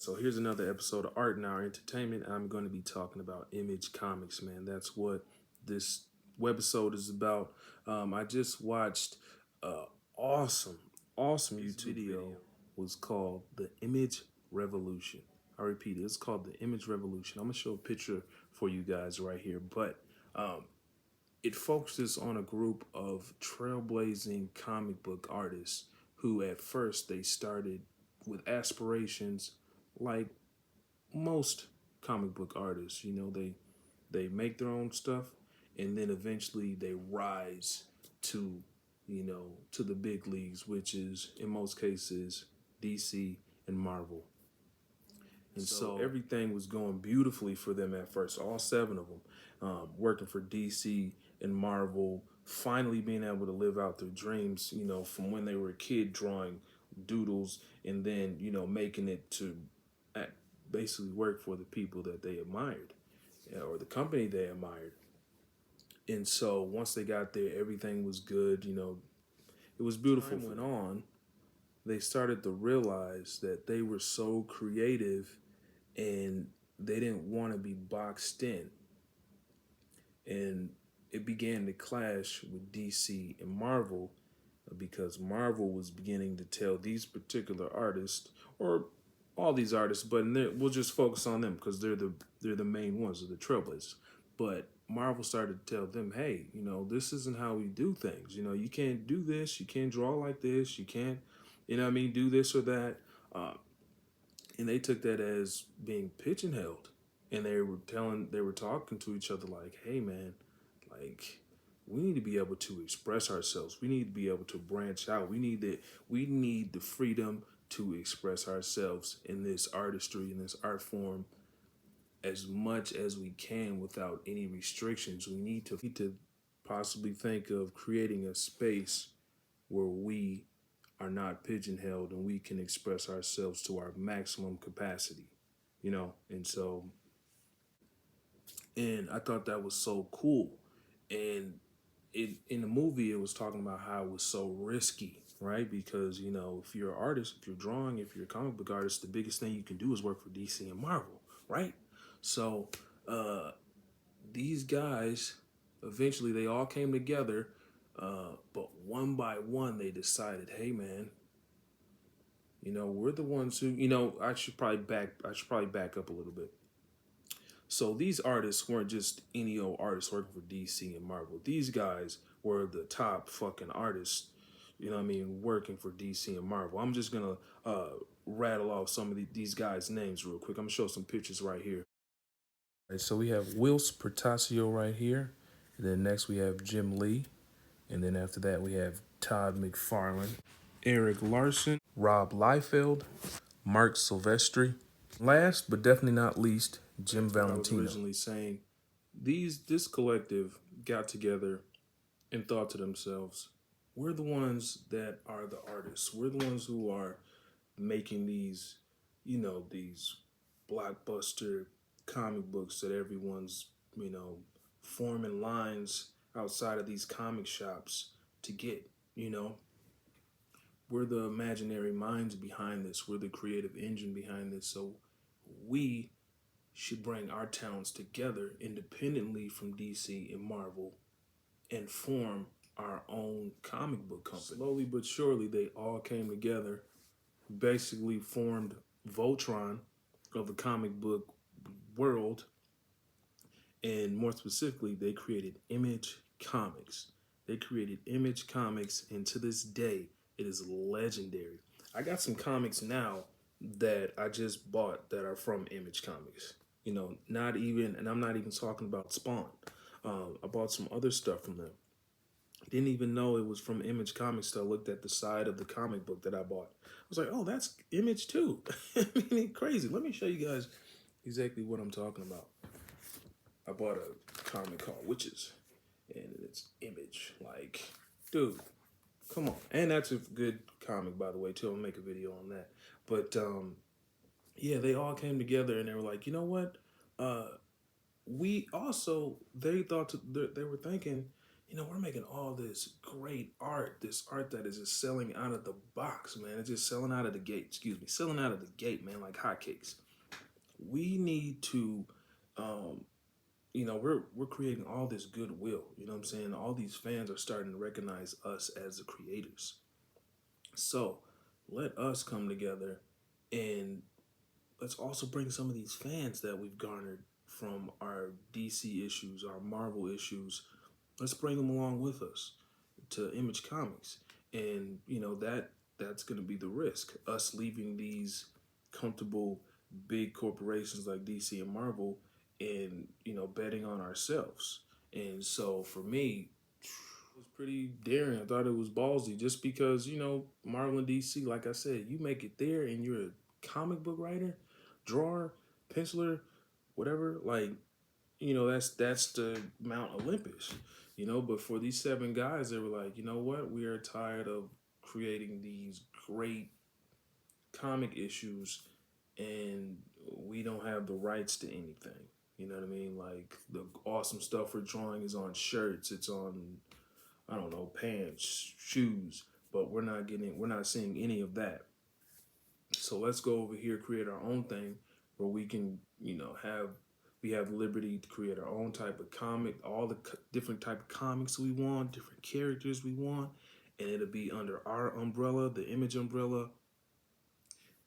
So here's another episode of Art and Our Entertainment. I'm going to be talking about Image Comics, man. That's what this webisode is about. I just watched a awesome, awesome YouTube video. Was called The Image Revolution. I repeat, it's called The Image Revolution. I'm gonna show a picture for you guys right here, but it focuses on a group of trailblazing comic book artists who at first they started with aspirations like most comic book artists. They make their own stuff and then eventually they rise to to the big leagues, which is in most cases DC and Marvel. And so everything was going beautifully for them at first, all seven of them, working for DC and Marvel, finally being able to live out their dreams, from when they were a kid drawing doodles and then, making it to basically work for the people that they admired, or the company they admired. And so once they got there, everything was good, it was beautiful. Time went on, they started to realize that they were so creative and they didn't want to be boxed in. And it began to clash with DC and Marvel because Marvel was beginning to tell these particular artists, or all these artists, but we'll just focus on them because they're the main ones, they're the trailblazers. But Marvel started to tell them, hey, this isn't how we do things. You can't do this, you can't draw like this, you can't, do this or that. Uh, and they took that as being pigeonholed, and they were talking to each other like, hey man, like, we need to be able to express ourselves, we need to be able to branch out, we need the freedom to express ourselves in this artistry, in this art form, as much as we can without any restrictions. We need to possibly think of creating a space where we are not pigeonholed and we can express ourselves to our maximum capacity, And so, and I thought that was so cool. And in the movie, it was talking about how it was so risky, right? Because, if you're an artist, if you're drawing, if you're a comic book artist, the biggest thing you can do is work for DC and Marvel, right? So, these guys, eventually, they all came together. But one by one, they decided, hey, man, we're the ones who, I should probably back up a little bit. So these artists weren't just any old artists working for DC and Marvel. These guys were the top fucking artists, working for DC and Marvel. I'm just gonna rattle off some of these guys' names real quick. I'm gonna show some pictures right here. All right, so we have Whilce Portacio right here. And then next we have Jim Lee. And then after that we have Todd McFarlane, Eric Larson, Rob Liefeld, Mark Silvestri. Last but definitely not least, Jim Valentino. I was originally saying this collective got together and thought to themselves, we're the ones that are the artists. We're the ones who are making these blockbuster comic books that everyone's, forming lines outside of these comic shops to get, We're the imaginary minds behind this. We're the creative engine behind this. So we should bring our talents together independently from DC and Marvel and form our own comic book company. Slowly but surely, they all came together, basically formed Voltron of the comic book world, and more specifically, they created Image Comics. They created Image Comics, and to this day, it is legendary. I got some comics now that I just bought that are from Image Comics. Not even, and I'm not even talking about Spawn. I bought some other stuff from them. Didn't even know it was from Image Comics till I looked at the side of the comic book that I bought. I was like, oh, that's Image too. I mean, crazy. Let me show you guys exactly what I'm talking about. I bought a comic called Witches, and it's Image. Like, dude, come on. And that's a good comic, by the way, too. I'll make a video on that. But, yeah, they all came together, and they were like, you know what? They were thinking, we're making all this great art, this art that is just selling out of the box, man. It's just selling out of the gate, excuse me, selling out of the gate, man, like hotcakes. We need to, um, we're creating all this goodwill. You know what I'm saying? All these fans are starting to recognize us as the creators. So let us come together and let's also bring some of these fans that we've garnered from our DC issues, our Marvel issues. Let's bring them along with us to Image Comics, and that's going to be the risk. Us leaving these comfortable big corporations like DC and Marvel, and betting on ourselves. And so for me, it was pretty daring. I thought it was ballsy, just because Marvel and DC, like I said, you make it there, and you're a comic book writer, drawer, penciler, whatever. Like that's the Mount Olympus. But for these seven guys, they were like, you know what? We are tired of creating these great comic issues, and we don't have the rights to anything. You know what I mean? Like the awesome stuff we're drawing is on shirts. It's on, I don't know, pants, shoes, but we're not seeing any of that. So let's go over here, create our own thing where we can, we have liberty to create our own type of comic, all the different type of comics we want, different characters we want, and it'll be under our umbrella, the Image umbrella,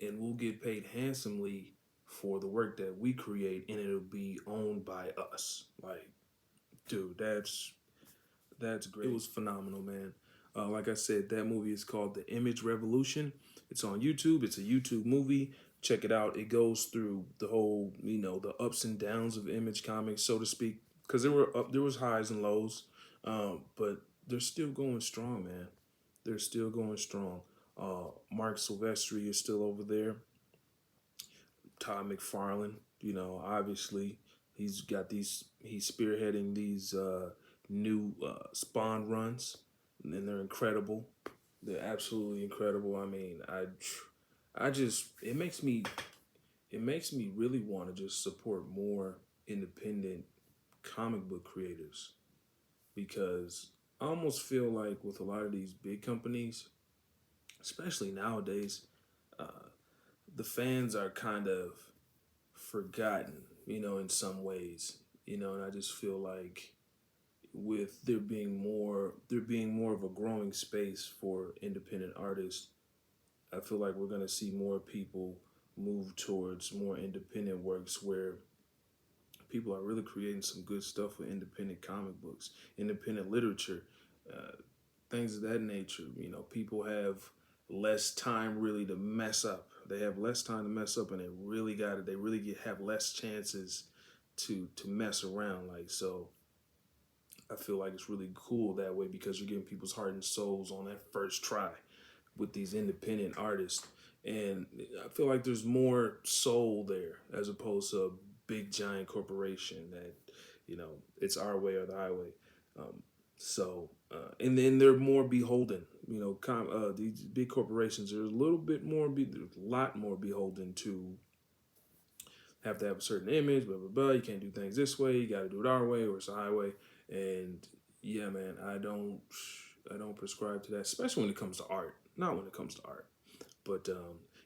and we'll get paid handsomely for the work that we create, and it'll be owned by us. Like, dude, that's great. It was phenomenal, man. Like I said, that movie is called The Image Revolution. It's on YouTube. It's a YouTube movie. Check it out. It goes through the whole, the ups and downs of Image Comics, so to speak. Because there was highs and lows, but they're still going strong, man. They're still going strong. Mark Silvestri is still over there. Todd McFarlane, obviously he's spearheading these new Spawn runs, and they're incredible. They're absolutely incredible. I mean, I just it makes me really want to just support more independent comic book creators, because I almost feel like with a lot of these big companies, especially nowadays, uh, the fans are kind of forgotten, in some ways, and I just feel like with there being more of a growing space for independent artists, I feel like we're gonna see more people move towards more independent works where people are really creating some good stuff with independent comic books, independent literature, uh, things of that nature. People have less time really to mess up. They have less time to mess up, and they really got it. They really have less chances to mess around. Like, so, I feel like it's really cool that way, because you're getting people's heart and souls on that first try with these independent artists. And I feel like there's more soul there as opposed to a big giant corporation that, it's our way or the highway. Um, and then they're more beholden. These big corporations are a little bit more, a lot more beholden to have to have a certain image, blah blah blah. You can't do things this way. You got to do it our way, or it's a highway. And yeah, man, I don't prescribe to that, especially when it comes to art. Not when it comes to art, but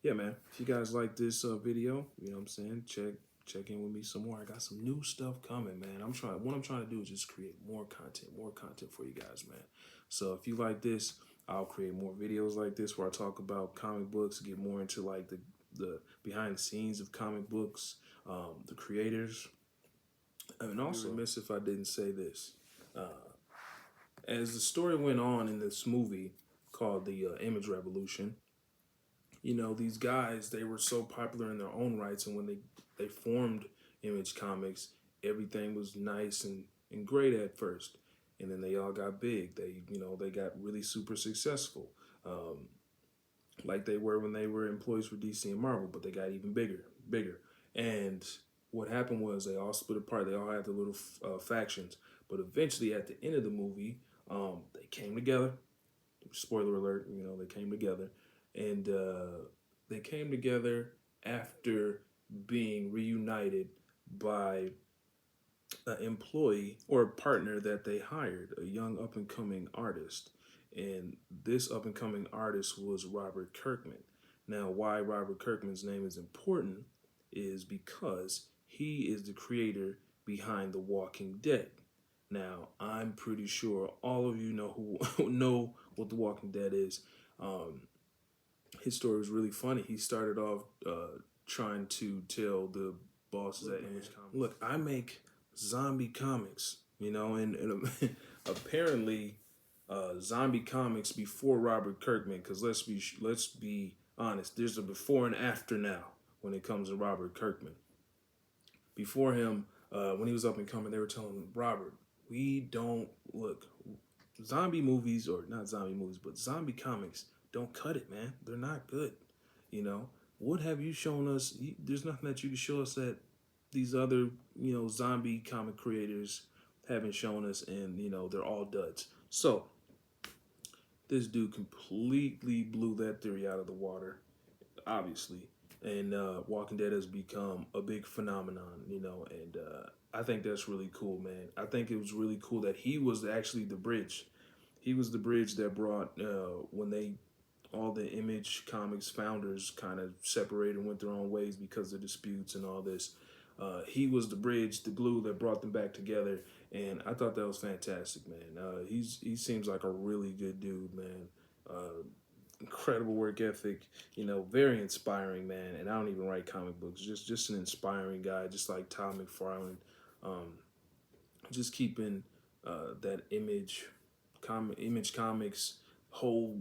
yeah, man. If you guys like this video, you know what I'm saying, check in with me some more. I got some new stuff coming, man. What I'm trying to do is just create more content for you guys, man. So if you like this, I'll create more videos like this where I talk about comic books, get more into like the behind the scenes of comic books, the creators. And also, remiss if I didn't say this. As the story went on in this movie called The Image Revolution, these guys, they were so popular in their own rights, and when they formed Image Comics, everything was nice and great at first, and then they all got big. They got really super successful, like they were when they were employees for DC and Marvel, but they got even bigger. And what happened was they all split apart. They all had their little factions, but eventually at the end of the movie, they came together. Spoiler alert, they came together, and they came together after being reunited by employee or a partner that they hired, a young up and coming artist. And this up and coming artist was Robert Kirkman. Now, why Robert Kirkman's name is important is because he is the creator behind The Walking Dead. Now, I'm pretty sure all of you know who know what The Walking Dead is. Um, his story was really funny. He started off trying to tell the bosses at Image Comics, "Look, I make zombie comics, and apparently, zombie comics before Robert Kirkman. Because let's be honest, there's a before and after now when it comes to Robert Kirkman. Before him, when he was up and coming, they were telling him, Robert, we don't look zombie movies, or not zombie movies, but zombie comics don't cut it, man. They're not good. You know, what have you shown us? There's nothing that you can show us that these other, zombie comic creators haven't shown us, and they're all duds. So this dude completely blew that theory out of the water, obviously. And Walking Dead has become a big phenomenon, and I think that's really cool, man. I think it was really cool that he was actually the bridge. He was the bridge that brought when all the Image Comics founders kind of separated and went their own ways because of disputes and all this. He was the bridge, the glue that brought them back together, and I thought that was fantastic, man. He seems like a really good dude, man. Incredible work ethic, very inspiring, man. And I don't even write comic books, just an inspiring guy, just like Todd McFarlane. Um, just keeping that Image Comics whole,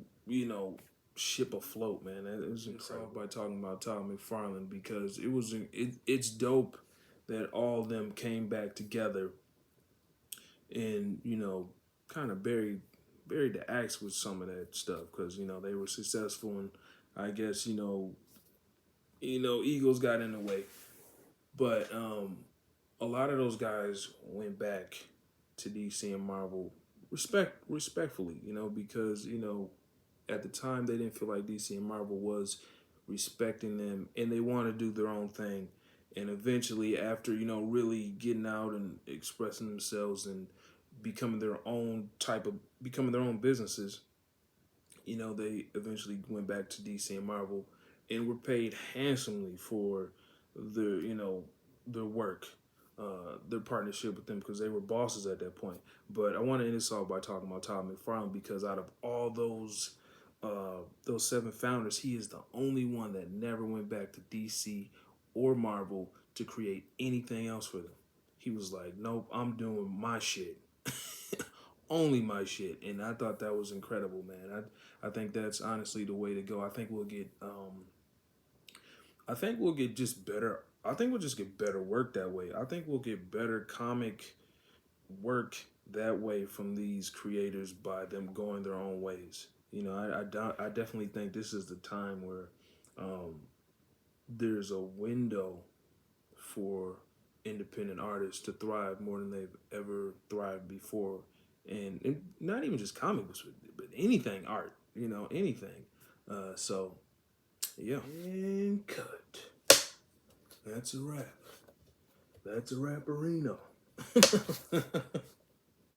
ship afloat, man. It was incredible by talking about Todd McFarlane, because it's dope that all of them came back together and kind of buried the axe with some of that stuff, because they were successful, and I guess egos got in the way. But a lot of those guys went back to DC and Marvel respectfully, because at the time they didn't feel like DC and Marvel was respecting them, and they want to do their own thing. And eventually, after really getting out and expressing themselves and becoming their own businesses, they eventually went back to DC and Marvel and were paid handsomely for their work, their partnership with them, because they were bosses at that point. But I want to end this off by talking about Todd McFarlane, because out of all those seven founders, he is the only one that never went back to DC or Marvel to create anything else for them. He was like, nope, I'm doing my shit. Only my shit. And I thought that was incredible, man. I think that's honestly the way to go. I think we'll get just better. I think we'll just get better work that way. I think we'll get better comic work that way from these creators by them going their own ways. I definitely think this is the time where there's a window for independent artists to thrive more than they've ever thrived before. And not even just comic books, but anything art, anything. So, yeah. And cut. That's a wrap. That's a wrapperino.